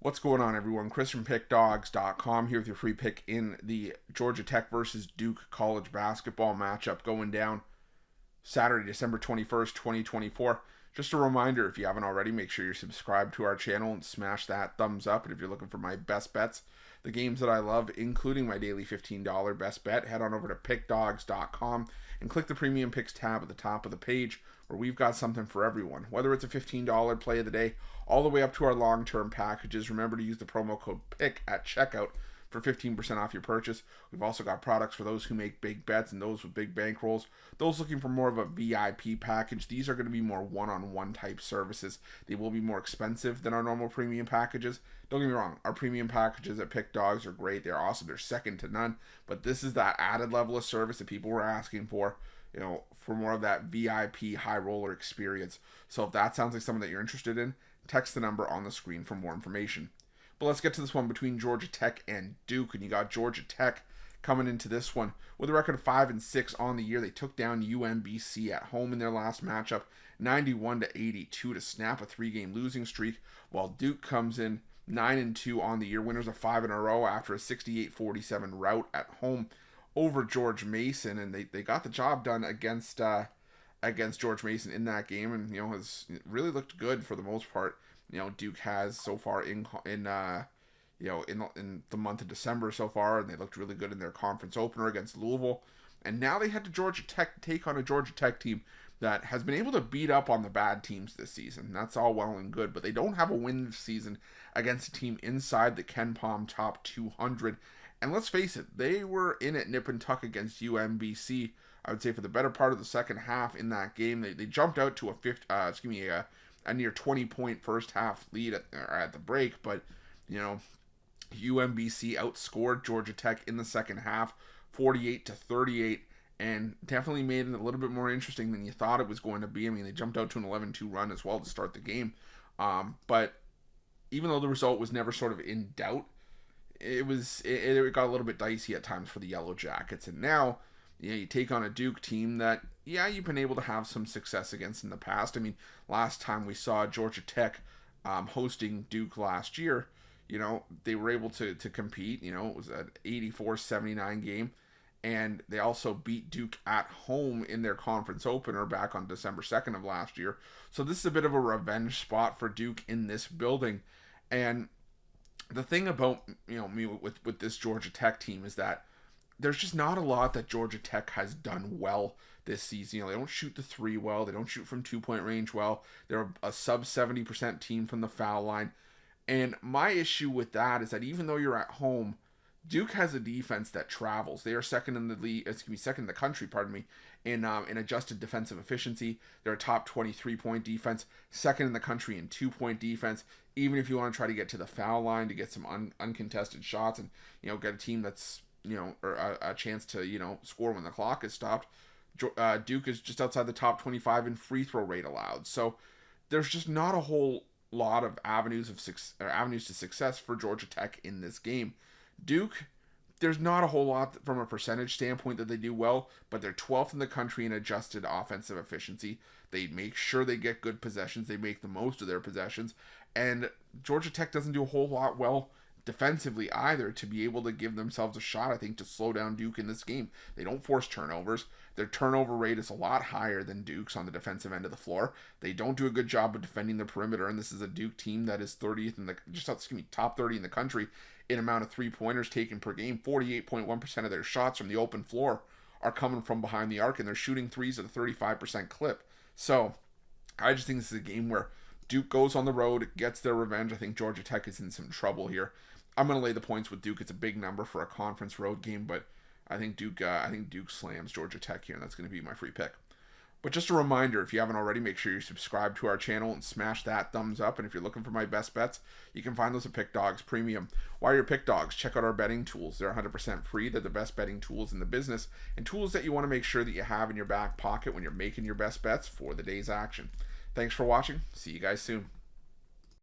What's going on, everyone? Chris from Pickdawgz.com here with your free pick in the Georgia Tech versus Duke college basketball matchup going down Saturday, December 21st, 2024. Just a reminder, if you haven't already, make sure you're subscribed to our channel and smash that thumbs up. And if you're looking for my best bets, the games that I love, including my daily $15 best bet, head on over to Pickdawgz.com and click the Premium Picks tab at the top of the page, where we've got something for everyone. Whether it's a $15 play of the day, all the way up to our long-term packages. Remember to use the promo code PICK at checkout for 15% off your purchase. We've also got products for those who make big bets and those with big bankrolls. Those looking for more of a VIP package, these are going to be more one-on-one type services. They will be more expensive than our normal premium packages. Don't get me wrong, our premium packages at Pick Dawgz are great. They're awesome. They're second to none. But this is that added level of service that people were asking for, for more of that VIP high roller experience. So if that sounds like something that you're interested in, text the number on the screen for more information. But let's get to this one between Georgia Tech and Duke. And you got Georgia Tech coming into this one with a record of 5-6 on the year. They took down UMBC at home in their last matchup, 91-82 to snap a 3-game losing streak, while Duke comes in 9-2 on the year, winners of 5 in a row after a 68-47 rout at home over George Mason. And they got the job done against George Mason in that game, and has really looked good for the most part. Duke has so far in the month of December so far, and they looked really good in their conference opener against Louisville. And now they head to Georgia Tech to take on a Georgia Tech team that has been able to beat up on the bad teams this season. That's all well and good, but they don't have a win this season against a team inside the Ken Palm top 200. And let's face it, they were in at nip and tuck against UMBC, I would say, for the better part of the second half in that game. They jumped out to a near 20-point first half lead at the break, but UMBC outscored Georgia Tech in the second half, 48-38, and definitely made it a little bit more interesting than you thought it was going to be. I mean, they jumped out to an 11-2 run as well to start the game, but even though the result was never sort of in doubt, it got a little bit dicey at times for the Yellow Jackets. And now you take on a Duke team that, you've been able to have some success against in the past. I mean, last time we saw Georgia Tech hosting Duke last year, they were able to compete. It was an 84-79 game, and they also beat Duke at home in their conference opener back on December 2nd of last year. So this is a bit of a revenge spot for Duke in this building. And the thing about me with this Georgia Tech team is that there's just not a lot that Georgia Tech has done well this season. They don't shoot the three well. They don't shoot from 2-point range well. They're a sub 70% team from the foul line. And my issue with that is that even though you're at home, Duke has a defense that travels. They are second in the country, in adjusted defensive efficiency. They're a top 23-point defense, second in the country in 2-point defense. Even if you want to try to get to the foul line to get some uncontested shots and get a team that's or a chance to score when the clock is stopped, Duke is just outside the top 25 in free throw rate allowed. So there's just not a whole lot of avenues to success for Georgia Tech in this game. Duke, there's not a whole lot from a percentage standpoint that they do well, but they're 12th in the country in adjusted offensive efficiency. They make sure they get good possessions. They make the most of their possessions. And Georgia Tech doesn't do a whole lot well defensively either to be able to give themselves a shot, I think, to slow down Duke in this game. They don't force turnovers. Their turnover rate is a lot higher than Duke's on the defensive end of the floor. They don't do a good job of defending the perimeter, and this is a Duke team that is top 30 in the country in amount of 3-pointers taken per game. 48.1% of their shots from the open floor are coming from behind the arc, and they're shooting threes at a 35% clip. So I just think this is a game where Duke goes on the road, gets their revenge. I think Georgia Tech is in some trouble here. I'm going to lay the points with Duke. It's a big number for a conference road game, but I think Duke slams Georgia Tech here, and that's going to be my free pick. But just a reminder, if you haven't already, make sure you subscribe to our channel and smash that thumbs up. And if you're looking for my best bets, you can find those at Pick Dawgz Premium. While you're Pick Dawgz, check out our betting tools. They're 100% free. They're the best betting tools in the business, and tools that you want to make sure that you have in your back pocket when you're making your best bets for the day's action. Thanks for watching. See you guys soon.